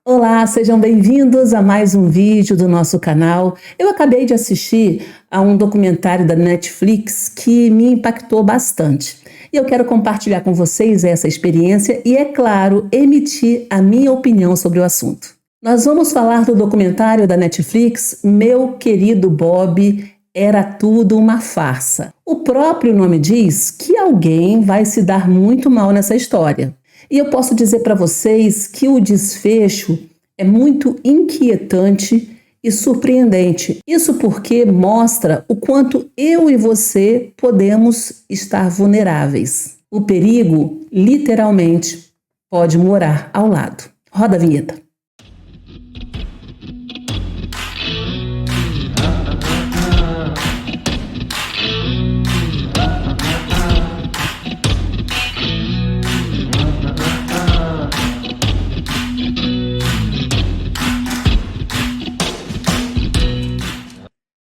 Olá, sejam bem-vindos a mais um vídeo do nosso canal. Eu acabei de assistir a um documentário da Netflix que me impactou bastante. E eu quero compartilhar com vocês essa experiência e, é claro, emitir a minha opinião sobre o assunto. Nós vamos falar do documentário da Netflix, Meu Querido Bob, Era Tudo uma Farsa. O próprio nome diz que alguém vai se dar muito mal nessa história. E eu posso dizer para vocês que o desfecho é muito inquietante e surpreendente. Isso porque mostra o quanto eu e você podemos estar vulneráveis. O perigo, literalmente, pode morar ao lado. Roda a vinheta.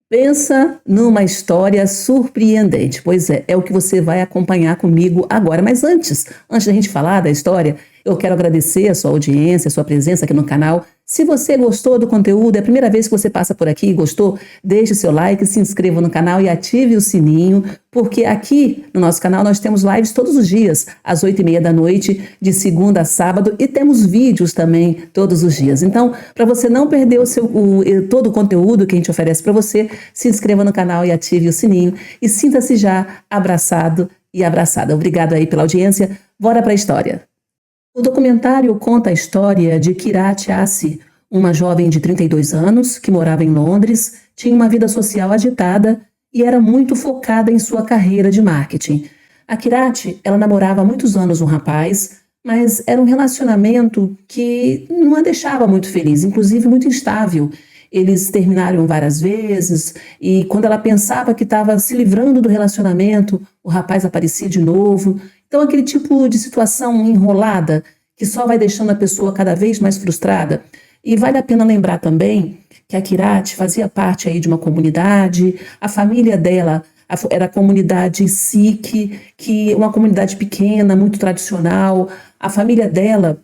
Pensa numa história surpreendente. Pois é o que você vai acompanhar comigo agora. Mas antes da gente falar da história, eu quero agradecer a sua audiência, a sua presença aqui no canal. Se você gostou do conteúdo, é a primeira vez que você passa por aqui e gostou, deixe seu like, se inscreva no canal e ative o sininho, porque aqui no nosso canal nós temos lives todos os dias, às 8h30 da noite, de segunda a sábado, e temos vídeos também todos os dias. Então, para você não perder todo o conteúdo que a gente oferece para você, se inscreva no canal e ative o sininho e sinta-se já abraçado e abraçada. Obrigado aí pela audiência. Bora para a história. O documentário conta a história de Kirat Assi, uma jovem de 32 anos que morava em Londres, tinha uma vida social agitada e era muito focada em sua carreira de marketing. A Kirat, ela namorava há muitos anos um rapaz, mas era um relacionamento que não a deixava muito feliz, inclusive muito instável. Eles terminaram várias vezes e quando ela pensava que estava se livrando do relacionamento, o rapaz aparecia de novo. Então, aquele tipo de situação enrolada que só vai deixando a pessoa cada vez mais frustrada. E vale a pena lembrar também que a Kirat fazia parte aí de uma comunidade, a família dela era a comunidade Sikh, que uma comunidade pequena, muito tradicional. A família dela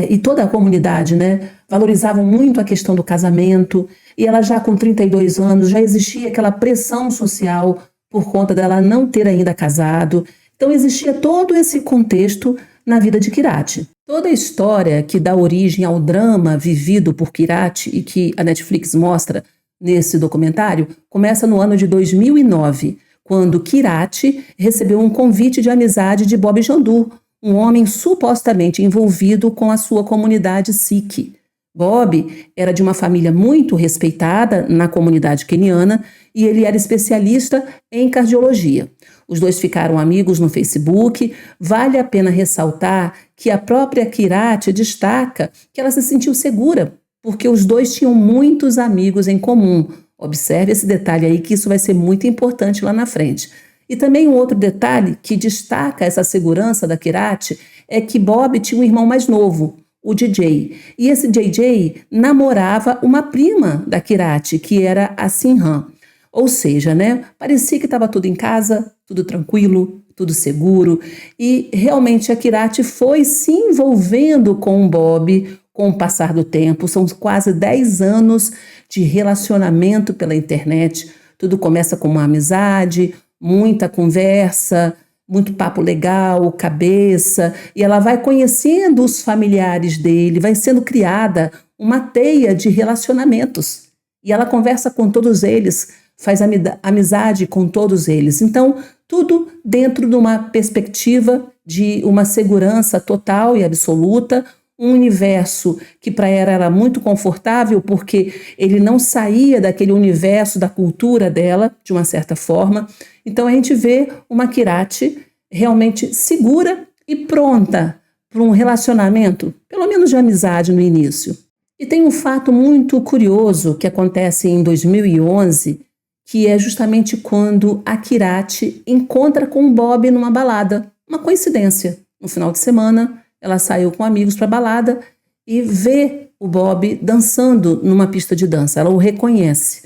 e toda a comunidade, né, valorizavam muito a questão do casamento, e ela já com 32 anos, já existia aquela pressão social por conta dela não ter ainda casado. Então existia todo esse contexto na vida de Kirat. Toda a história que dá origem ao drama vivido por Kirat e que a Netflix mostra nesse documentário começa no ano de 2009, quando Kirat recebeu um convite de amizade de Bob Jandur, um homem supostamente envolvido com a sua comunidade Sikh. Bob era de uma família muito respeitada na comunidade queniana e ele era especialista em cardiologia. Os dois ficaram amigos no Facebook. Vale a pena ressaltar que a própria Kirat destaca que ela se sentiu segura, porque os dois tinham muitos amigos em comum. Observe esse detalhe aí, que isso vai ser muito importante lá na frente. E também um outro detalhe que destaca essa segurança da Kirat é que Bob tinha um irmão mais novo, o DJ. E esse DJ namorava uma prima da Kirat, que era a Sinhan. Ou seja, né, parecia que estava tudo em casa, tudo tranquilo, tudo seguro. E realmente a Kirat foi se envolvendo com o Bob com o passar do tempo. São quase 10 anos de relacionamento pela internet. Tudo começa com uma amizade, muita conversa, muito papo legal, cabeça, e ela vai conhecendo os familiares dele, vai sendo criada uma teia de relacionamentos. E ela conversa com todos eles, faz amizade com todos eles. Então, tudo dentro de uma perspectiva de uma segurança total e absoluta, um universo que para ela era muito confortável, porque ele não saía daquele universo da cultura dela, de uma certa forma. Então a gente vê uma Kirat realmente segura e pronta para um relacionamento, pelo menos de amizade no início. E tem um fato muito curioso que acontece em 2011, que é justamente quando a Kirat encontra com o Bob numa balada. Uma coincidência. No final de semana, ela saiu com amigos para a balada e vê o Bob dançando numa pista de dança. Ela o reconhece.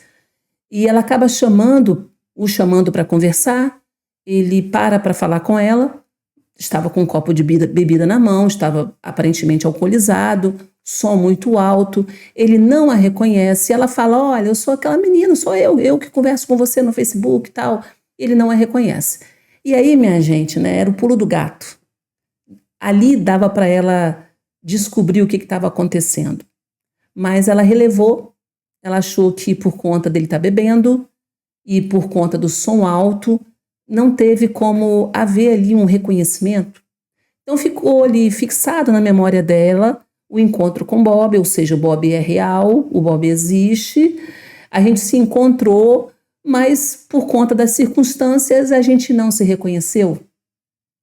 E ela acaba o chamando para conversar. Ele para falar com ela. Estava com um copo de bebida na mão, estava aparentemente alcoolizado, som muito alto, ele não a reconhece, ela fala, olha, eu sou aquela menina, sou eu que converso com você no Facebook e tal, ele não a reconhece. E aí, minha gente, né, era o pulo do gato. Ali dava para ela descobrir o que estava acontecendo, mas ela relevou, ela achou que por conta dele estar bebendo e por conta do som alto, não teve como haver ali um reconhecimento. Então ficou ali fixado na memória dela o encontro com Bob, ou seja, o Bob é real, o Bob existe, a gente se encontrou, mas por conta das circunstâncias a gente não se reconheceu,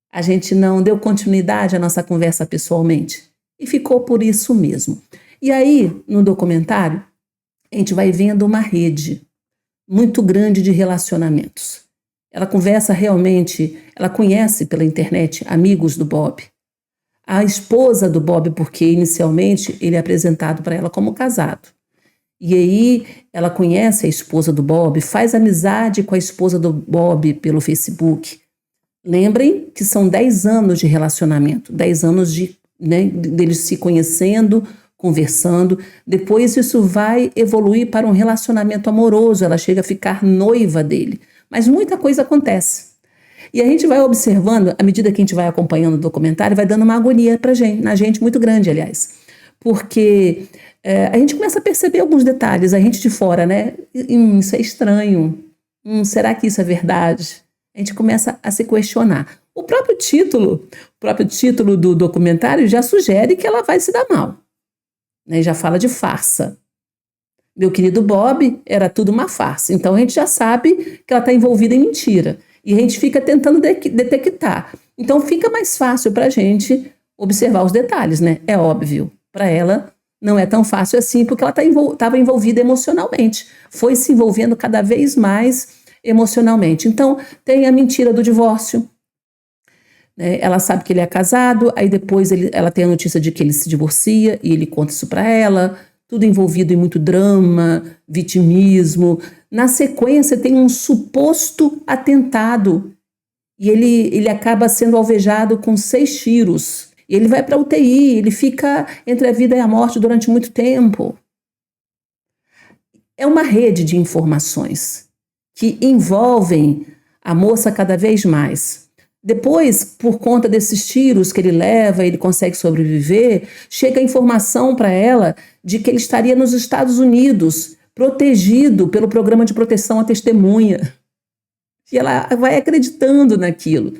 a gente não deu continuidade à nossa conversa pessoalmente e ficou por isso mesmo. E aí, no documentário, a gente vai vendo uma rede muito grande de relacionamentos. Ela conversa realmente, ela conhece pela internet amigos do Bob. A esposa do Bob, porque inicialmente ele é apresentado para ela como casado. E aí ela conhece a esposa do Bob, faz amizade com a esposa do Bob pelo Facebook. Lembrem que são 10 anos de relacionamento, 10 anos deles se conhecendo, conversando. Depois isso vai evoluir para um relacionamento amoroso, ela chega a ficar noiva dele. Mas muita coisa acontece. E a gente vai observando, à medida que a gente vai acompanhando o documentário, vai dando uma agonia na gente muito grande, aliás. Porque a gente começa a perceber alguns detalhes, a gente de fora, né? Isso é estranho. Será que isso é verdade? A gente começa a se questionar. O próprio título do documentário já sugere que ela vai se dar mal. Né? Já fala de farsa. Meu querido Bob, era tudo uma farsa. Então a gente já sabe que ela está envolvida em mentira. E a gente fica tentando detectar. Então fica mais fácil para a gente observar os detalhes, né? É óbvio. Para ela não é tão fácil assim, porque ela estava envolvida emocionalmente. Foi se envolvendo cada vez mais emocionalmente. Então tem a mentira do divórcio. Né? Ela sabe que ele é casado, aí depois ela tem a notícia de que ele se divorcia e ele conta isso para ela. Tudo envolvido em muito drama, vitimismo. Na sequência, tem um suposto atentado e ele acaba sendo alvejado com 6 tiros. E ele vai para a UTI, ele fica entre a vida e a morte durante muito tempo. É uma rede de informações que envolvem a moça cada vez mais. Depois, por conta desses tiros que ele leva, ele consegue sobreviver, chega a informação para ela de que ele estaria nos Estados Unidos, protegido pelo programa de proteção à testemunha. E ela vai acreditando naquilo.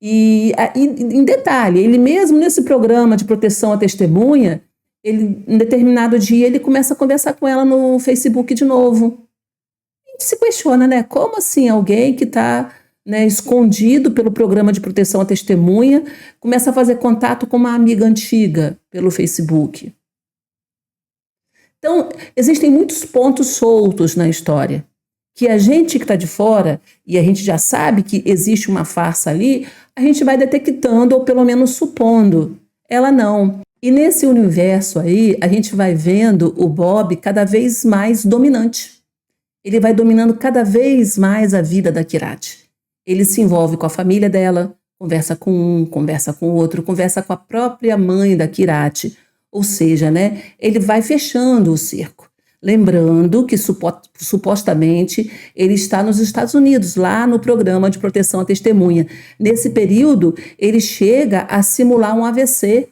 E em detalhe, ele mesmo nesse programa de proteção à testemunha, em determinado dia, ele começa a conversar com ela no Facebook de novo. A gente se questiona, né? Como assim alguém que está escondido pelo programa de proteção à testemunha, começa a fazer contato com uma amiga antiga pelo Facebook. Então, existem muitos pontos soltos na história, que a gente que está de fora, e a gente já sabe que existe uma farsa ali, a gente vai detectando, ou pelo menos supondo. Ela não. E nesse universo aí, a gente vai vendo o Bob cada vez mais dominante. Ele vai dominando cada vez mais a vida da Kirati. Ele se envolve com a família dela, conversa com um, conversa com o outro, conversa com a própria mãe da Kirati. Ou seja, ele vai fechando o cerco. Lembrando que supostamente ele está nos Estados Unidos, lá no programa de proteção à testemunha. Nesse período, ele chega a simular um AVC.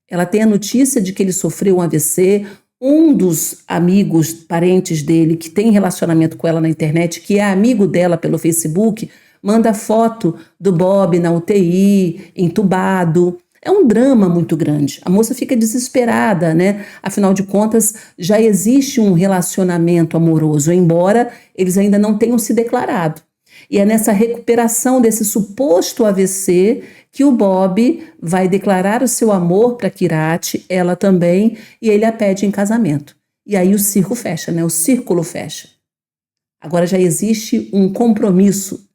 Ela tem a notícia de que ele sofreu um AVC. Um dos amigos, parentes dele, que tem relacionamento com ela na internet, que é amigo dela pelo Facebook, manda foto do Bob na UTI, entubado. É um drama muito grande. A moça fica desesperada, Afinal de contas, já existe um relacionamento amoroso, embora eles ainda não tenham se declarado. E é nessa recuperação desse suposto AVC que o Bob vai declarar o seu amor para Kirati, ela também, e ele a pede em casamento. E aí o circo fecha, o círculo fecha. Agora já existe um compromisso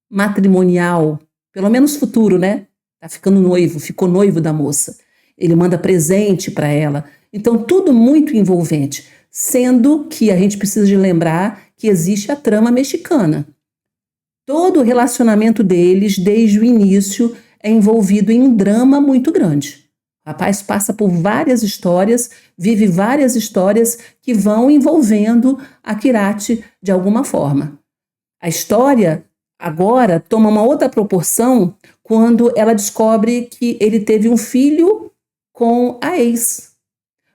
matrimonial, pelo menos futuro, Tá ficando noivo, ficou noivo da moça. Ele manda presente para ela. Então, tudo muito envolvente. Sendo que a gente precisa de lembrar que existe a trama mexicana. Todo o relacionamento deles, desde o início, é envolvido em um drama muito grande. O rapaz passa por várias histórias, vive várias histórias que vão envolvendo a Kirati de alguma forma. A história agora toma uma outra proporção quando ela descobre que ele teve um filho com a ex.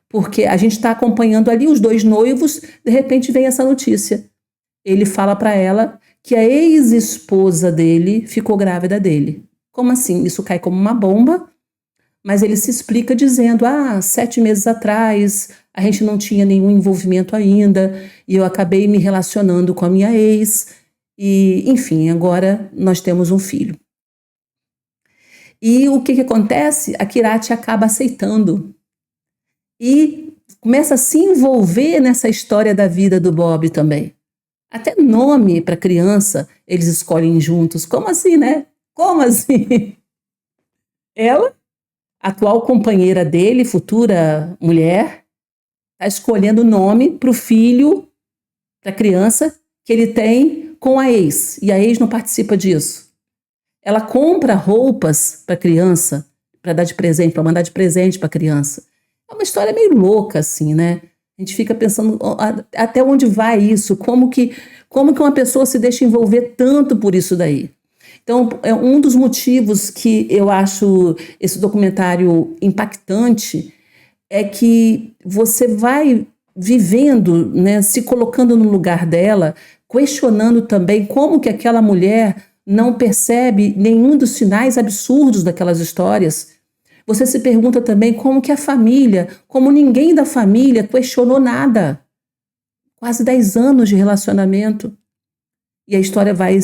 Porque a gente está acompanhando ali os dois noivos, de repente vem essa notícia. Ele fala para ela que a ex-esposa dele ficou grávida dele. Como assim? Isso cai como uma bomba, mas ele se explica dizendo: 7 meses atrás a gente não tinha nenhum envolvimento ainda e eu acabei me relacionando com a minha ex e, enfim, agora nós temos um filho. E o que acontece? A Kirati acaba aceitando e começa a se envolver nessa história da vida do Bob também. Até nome para criança eles escolhem juntos. Como assim, né? Como assim? Ela, atual companheira dele, futura mulher, está escolhendo o nome para o filho, para a criança que ele tem com a ex. E a ex não participa disso. Ela compra roupas para a criança, para dar de presente, para mandar de presente para a criança. É uma história meio louca, assim, né? A gente fica pensando até onde vai isso, como que uma pessoa se deixa envolver tanto por isso daí. Então, é um dos motivos que eu acho esse documentário impactante é que você vai vivendo, né, se colocando no lugar dela, questionando também como que aquela mulher não percebe nenhum dos sinais absurdos daquelas histórias. Você se pergunta também como que a família, como ninguém da família questionou nada. Quase 10 anos de relacionamento. E a história vai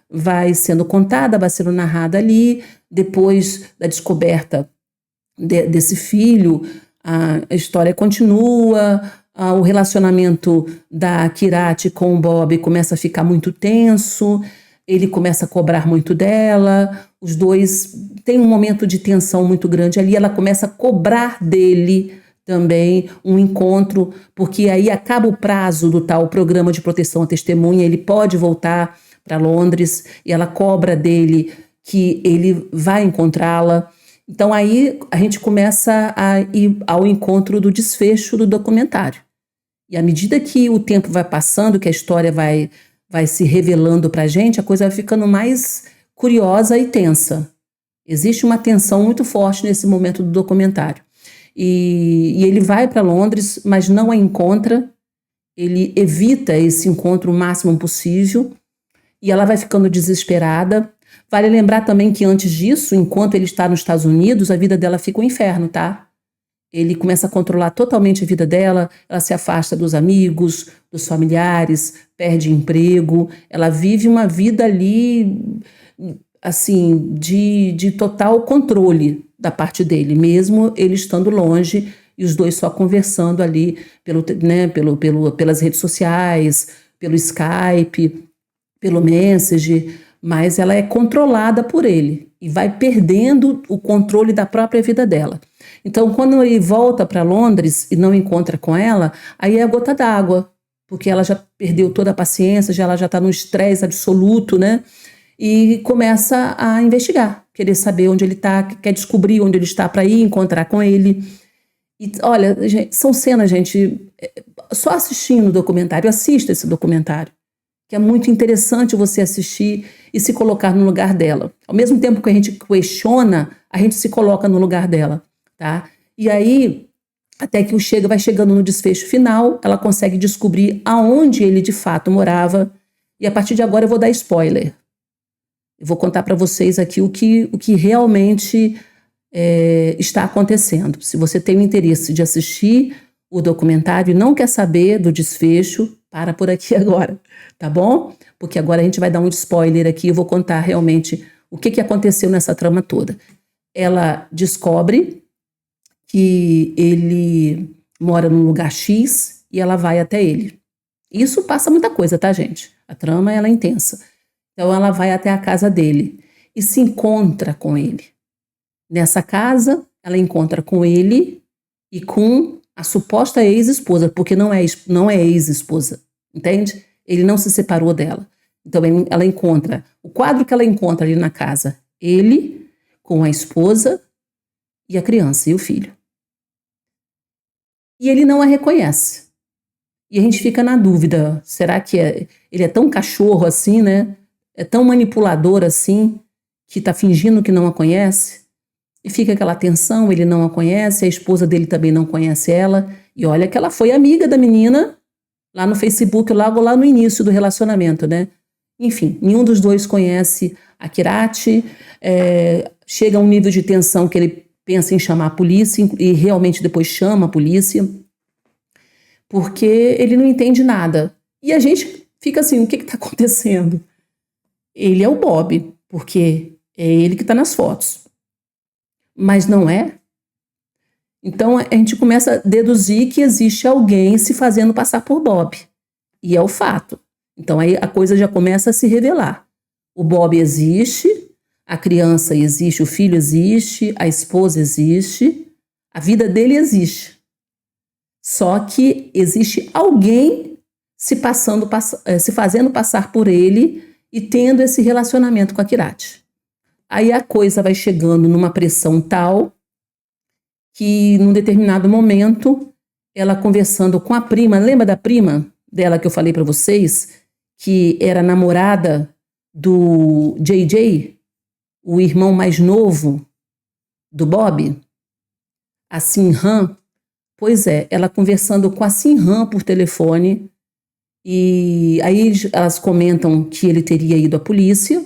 vai sendo contada, vai sendo narrada ali. Depois da descoberta desse filho, a história continua. O relacionamento da Kirati com o Bob começa a ficar muito tenso. Ele começa a cobrar muito dela. Os dois têm um momento de tensão muito grande ali. Ela começa a cobrar dele também um encontro, porque aí acaba o prazo do tal programa de proteção à testemunha, ele pode voltar para Londres e ela cobra dele que ele vai encontrá-la. Então aí a gente começa a ir ao encontro do desfecho do documentário. E à medida que o tempo vai passando, que a história vai se revelando para a gente, a coisa vai ficando mais curiosa e tensa. Existe uma tensão muito forte nesse momento do documentário. E ele vai para Londres, mas não a encontra, ele evita esse encontro o máximo possível, e ela vai ficando desesperada. Vale lembrar também que antes disso, enquanto ele está nos Estados Unidos, a vida dela fica um inferno, tá? Ele começa a controlar totalmente a vida dela, ela se afasta dos amigos, dos familiares, perde emprego, ela vive uma vida ali, assim, de total controle da parte dele, mesmo ele estando longe e os dois só conversando ali pelas redes sociais, pelo Skype, pelo Messenger, mas ela é controlada por ele e vai perdendo o controle da própria vida dela. Então, quando ele volta para Londres e não encontra com ela, aí é a gota d'água, porque ela já perdeu toda a paciência, ela já está no estresse absoluto, né? E começa a investigar, querer saber onde ele está, quer descobrir onde ele está para ir encontrar com ele. E olha, gente, são cenas, gente, só assistindo o documentário, assista esse documentário, que é muito interessante você assistir e se colocar no lugar dela. Ao mesmo tempo que a gente questiona, a gente se coloca no lugar dela, tá? E aí, até que vai chegando no desfecho final, ela consegue descobrir aonde ele de fato morava, e a partir de agora eu vou dar spoiler. Eu vou contar para vocês aqui o que realmente está acontecendo. Se você tem o interesse de assistir o documentário e não quer saber do desfecho, para por aqui agora, tá bom? Porque agora a gente vai dar um spoiler aqui, eu vou contar realmente o que aconteceu nessa trama toda. Ela descobre que ele mora num lugar X e ela vai até ele. Isso passa muita coisa, tá, gente? A trama, ela é intensa. Então ela vai até a casa dele e se encontra com ele. Nessa casa, ela encontra com ele e com a suposta ex-esposa, porque não é ex-esposa, entende? Ele não se separou dela. Então ela encontra, o quadro que ela encontra ali na casa, ele com a esposa e a criança e o filho. E ele não a reconhece. E a gente fica na dúvida, será que ele é tão cachorro assim, né? É tão manipulador assim, que está fingindo que não a conhece? E fica aquela tensão, ele não a conhece, a esposa dele também não conhece ela. E olha que ela foi amiga da menina lá no Facebook, logo lá no início do relacionamento, né? Enfim, nenhum dos dois conhece a Kirati. Chega a um nível de tensão que ele pensa em chamar a polícia e realmente depois chama a polícia, porque ele não entende nada. E a gente fica assim, o que está acontecendo? Ele é o Bob, porque é ele que está nas fotos. Mas não é? Então a gente começa a deduzir que existe alguém se fazendo passar por Bob. E é o fato. Então aí a coisa já começa a se revelar. O Bob existe, a criança existe, o filho existe, a esposa existe, a vida dele existe. Só que existe alguém se fazendo passar por ele e tendo esse relacionamento com a Kirati. Aí a coisa vai chegando numa pressão tal que, num determinado momento, ela conversando com a prima, lembra da prima dela que eu falei para vocês, que era namorada do JJ, o irmão mais novo do Bob, a Sinhan? Pois é, ela conversando com a Sinhan por telefone, e aí elas comentam que ele teria ido à polícia,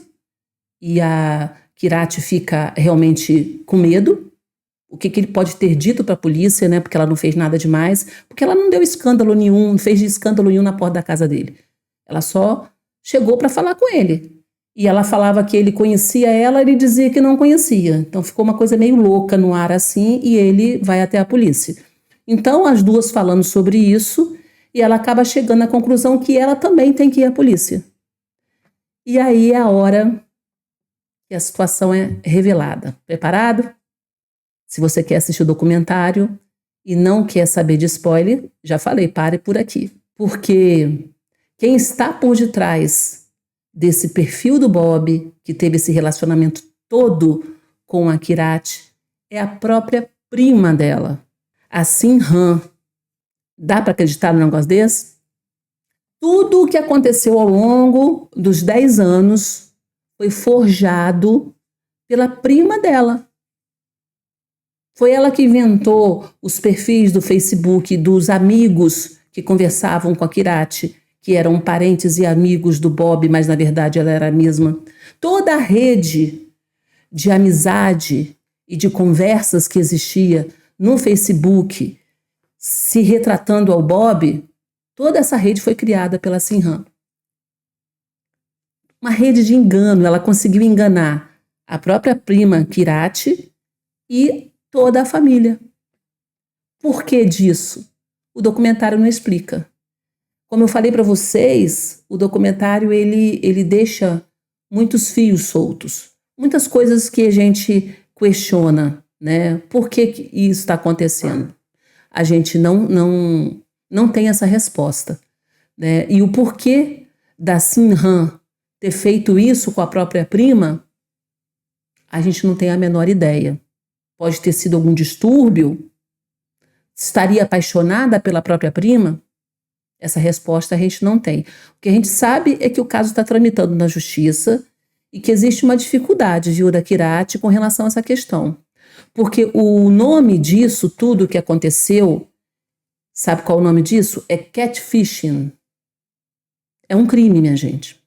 e a Kirati fica realmente com medo. O que ele pode ter dito para a polícia, né? Porque ela não fez nada demais, porque ela não deu escândalo nenhum, não fez escândalo nenhum na porta da casa dele. Ela só chegou para falar com ele. E ela falava que ele conhecia ela, ele dizia que não conhecia. Então ficou uma coisa meio louca no ar assim, e ele vai até a polícia. Então as duas falando sobre isso, e ela acaba chegando à conclusão que ela também tem que ir à polícia. E aí é a hora que a situação é revelada. Preparado? Se você quer assistir o documentário e não quer saber de spoiler, já falei, pare por aqui. Porque quem está por detrás desse perfil do Bob, que teve esse relacionamento todo com a Kirati, é a própria prima dela, a Sinhan. Dá para acreditar num negócio desse? Tudo o que aconteceu ao longo dos 10 anos foi forjado pela prima dela. Foi ela que inventou os perfis do Facebook dos amigos que conversavam com a Kirati, que eram parentes e amigos do Bob, mas na verdade ela era a mesma. Toda a rede de amizade e de conversas que existia no Facebook, se retratando ao Bob, toda essa rede foi criada pela Sinhan. Uma rede de engano, ela conseguiu enganar a própria prima Kirati e toda a família. Por que disso? O documentário não explica. Como eu falei para vocês, o documentário ele deixa muitos fios soltos, muitas coisas que a gente questiona, né? Por que isso está acontecendo? A gente não tem essa resposta, né? E o porquê da Sinhan ter feito isso com a própria prima, a gente não tem a menor ideia. Pode ter sido algum distúrbio? Estaria apaixonada pela própria prima? Essa resposta a gente não tem. O que a gente sabe é que o caso está tramitando na justiça e que existe uma dificuldade, viu, da Kirati com relação a essa questão. Porque o nome disso, tudo que aconteceu, sabe qual é o nome disso? É catfishing. É um crime, minha gente.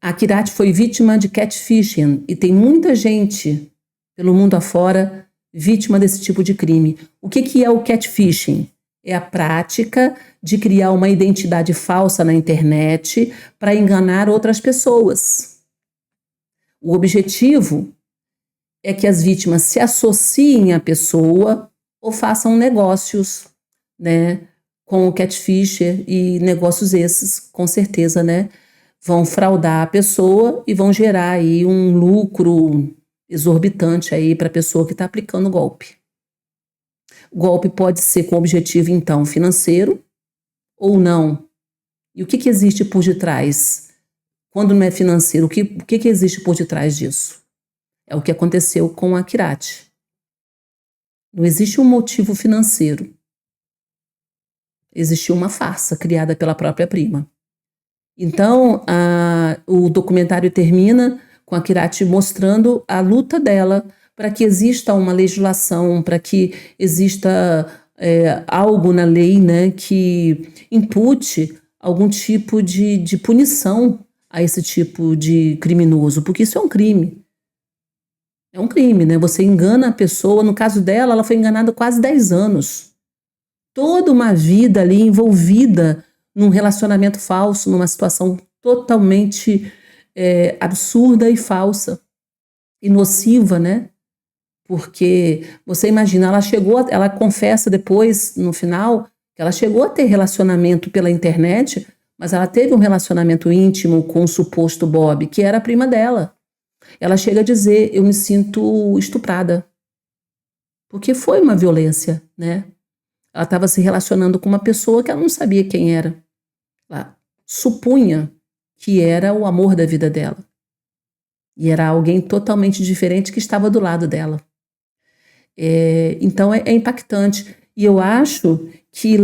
A Kirati foi vítima de catfishing e tem muita gente pelo mundo afora vítima desse tipo de crime. O que é o catfishing? É a prática de criar uma identidade falsa na internet para enganar outras pessoas. O objetivo é que as vítimas se associem à pessoa ou façam negócios, né, com o catfisher, e negócios esses, com certeza, né, vão fraudar a pessoa e vão gerar aí um lucro exorbitante aí para a pessoa que está aplicando o golpe. O golpe pode ser com objetivo, então, financeiro ou não. E o que existe por detrás? Quando não é financeiro, o que existe por detrás disso? É o que aconteceu com a Kirati. Não existe um motivo financeiro. Existiu uma farsa criada pela própria prima. Então, o documentário termina com a Kirati mostrando a luta dela para que exista uma legislação, para que exista algo na lei, né, que impute algum tipo de punição a esse tipo de criminoso, porque isso é um crime. É um crime, né? Você engana a pessoa. No caso dela, ela foi enganada quase 10 anos. Toda uma vida ali envolvida num relacionamento falso, numa situação totalmente absurda e falsa e nociva, né? Porque você imagina, ela confessa depois, no final, que ela chegou a ter relacionamento pela internet, mas ela teve um relacionamento íntimo com o suposto Bob, que era a prima dela. Ela chega a dizer: eu me sinto estuprada. Porque foi uma violência, né? Ela estava se relacionando com uma pessoa que ela não sabia quem era. Ela supunha que era o amor da vida dela. E era alguém totalmente diferente que estava do lado dela. Então é impactante. E eu acho que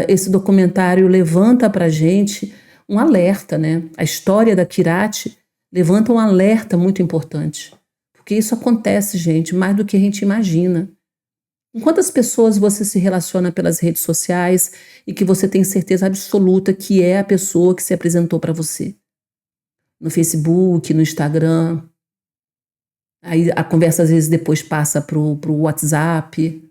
esse documentário levanta para a gente um alerta, né? A história da Kirati levanta um alerta muito importante. Porque isso acontece, gente, mais do que a gente imagina. Com quantas pessoas você se relaciona pelas redes sociais e que você tem certeza absoluta que é a pessoa que se apresentou para você? No Facebook, no Instagram. Aí a conversa às vezes depois passa pro WhatsApp.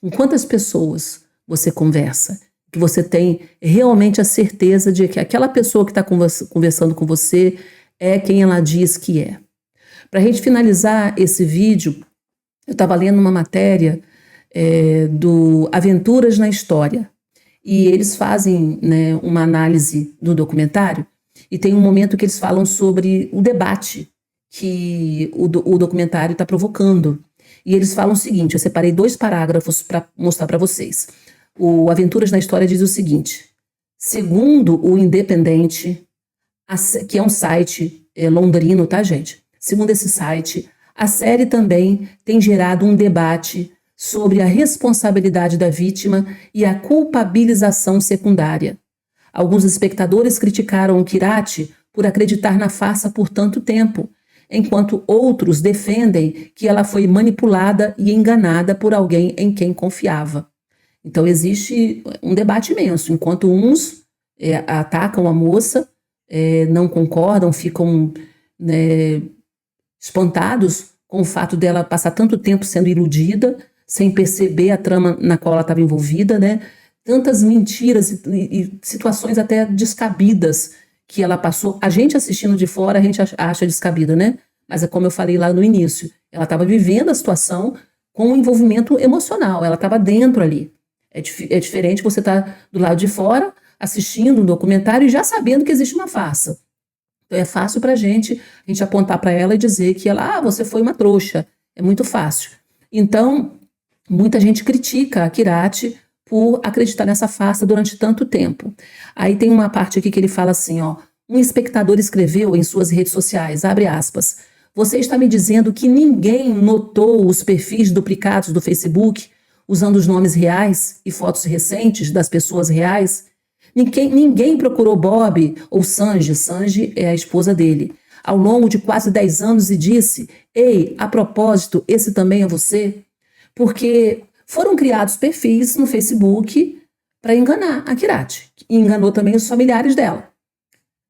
Com quantas pessoas você conversa? Que você tem realmente a certeza de que aquela pessoa que está conversando com você é quem ela diz que é. Para a gente finalizar esse vídeo, eu estava lendo uma matéria do Aventuras na História. E eles fazem, né, uma análise do documentário e tem um momento que eles falam sobre o debate que o documentário está provocando. E eles falam o seguinte, eu separei 2 parágrafos para mostrar para vocês. O Aventuras na História diz o seguinte: segundo o Independente, que é um site londrino, tá, gente? Segundo esse site, a série também tem gerado um debate sobre a responsabilidade da vítima e a culpabilização secundária. Alguns espectadores criticaram o Kirati por acreditar na farsa por tanto tempo, enquanto outros defendem que ela foi manipulada e enganada por alguém em quem confiava. Então existe um debate imenso, enquanto uns atacam a moça, não concordam, ficam, né, espantados com o fato dela passar tanto tempo sendo iludida, sem perceber a trama na qual ela estava envolvida, né? Tantas mentiras e situações até descabidas que ela passou. A gente assistindo de fora, a gente acha descabida, né? Mas é como eu falei lá no início, ela estava vivendo a situação com um envolvimento emocional, ela estava dentro ali. É diferente você estar do lado de fora, assistindo um documentário e já sabendo que existe uma farsa. Então é fácil para a gente apontar para ela e dizer que ela, você foi uma trouxa. É muito fácil. Então, muita gente critica a Kirati por acreditar nessa farsa durante tanto tempo. Aí tem uma parte aqui que ele fala assim, ó, um espectador escreveu em suas redes sociais, abre aspas, você está me dizendo que ninguém notou os perfis duplicados do Facebook, usando os nomes reais e fotos recentes das pessoas reais? Ninguém procurou Bob ou Sanji, Sanji é a esposa dele, ao longo de quase 10 anos e disse, ei, a propósito, esse também é você? Porque foram criados perfis no Facebook para enganar a Kirati, e enganou também os familiares dela.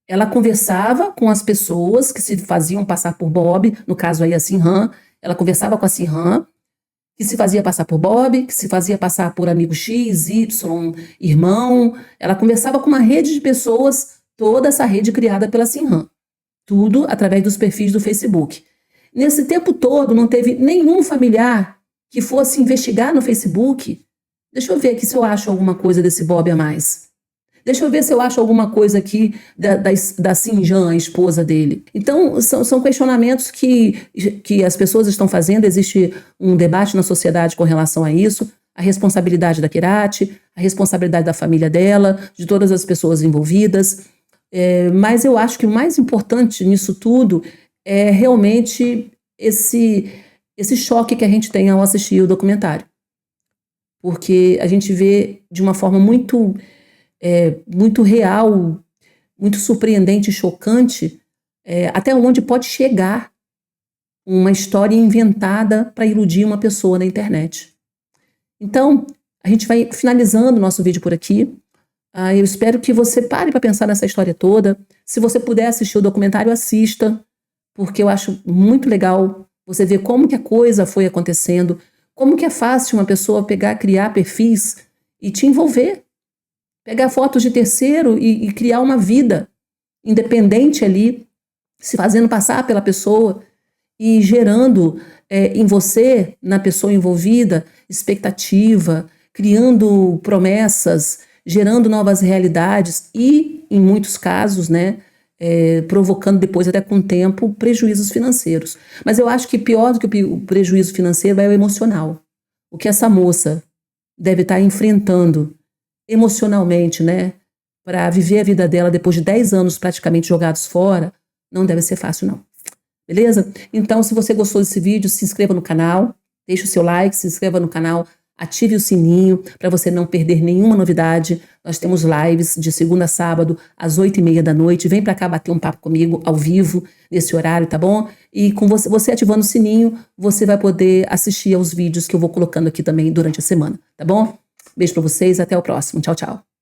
Ela conversava com as pessoas que se faziam passar por Bob, no caso aí a Sinhan, ela conversava com a Sinhan, que se fazia passar por Bob, que se fazia passar por amigo X, Y, irmão. Ela conversava com uma rede de pessoas, toda essa rede criada pela Sinhan. Tudo através dos perfis do Facebook. Nesse tempo todo, não teve nenhum familiar que fosse investigar no Facebook. Deixa eu ver aqui se eu acho alguma coisa desse Bob a mais. Deixa eu ver se eu acho alguma coisa aqui da Sinjan, a esposa dele. Então, são questionamentos que as pessoas estão fazendo. Existe um debate na sociedade com relação a isso. A responsabilidade da Kirati, a responsabilidade da família dela, de todas as pessoas envolvidas. Mas eu acho que o mais importante nisso tudo é realmente esse choque que a gente tem ao assistir o documentário. Porque a gente vê de uma forma muito real, muito surpreendente e chocante, até onde pode chegar uma história inventada para iludir uma pessoa na internet. Então, a gente vai finalizando o nosso vídeo por aqui. Eu espero que você pare para pensar nessa história toda. Se você puder assistir o documentário, assista, porque eu acho muito legal você ver como que a coisa foi acontecendo, como que é fácil uma pessoa pegar, criar perfis e te envolver, pegar fotos de terceiro e criar uma vida independente ali, se fazendo passar pela pessoa e gerando em você, na pessoa envolvida, expectativa, criando promessas, gerando novas realidades e, em muitos casos, né, provocando depois, até com o tempo, prejuízos financeiros. Mas eu acho que pior do que o prejuízo financeiro é o emocional. O que essa moça deve estar enfrentando emocionalmente, né, para viver a vida dela depois de 10 anos praticamente jogados fora, não deve ser fácil, não. Beleza? Então, se você gostou desse vídeo, se inscreva no canal, deixe o seu like, se inscreva no canal, ative o sininho para você não perder nenhuma novidade. Nós temos lives de segunda a sábado, às 8h30 da noite. Vem para cá bater um papo comigo ao vivo, nesse horário, tá bom? E com você ativando o sininho, você vai poder assistir aos vídeos que eu vou colocando aqui também durante a semana, tá bom? Beijo para vocês, até o próximo. Tchau, tchau.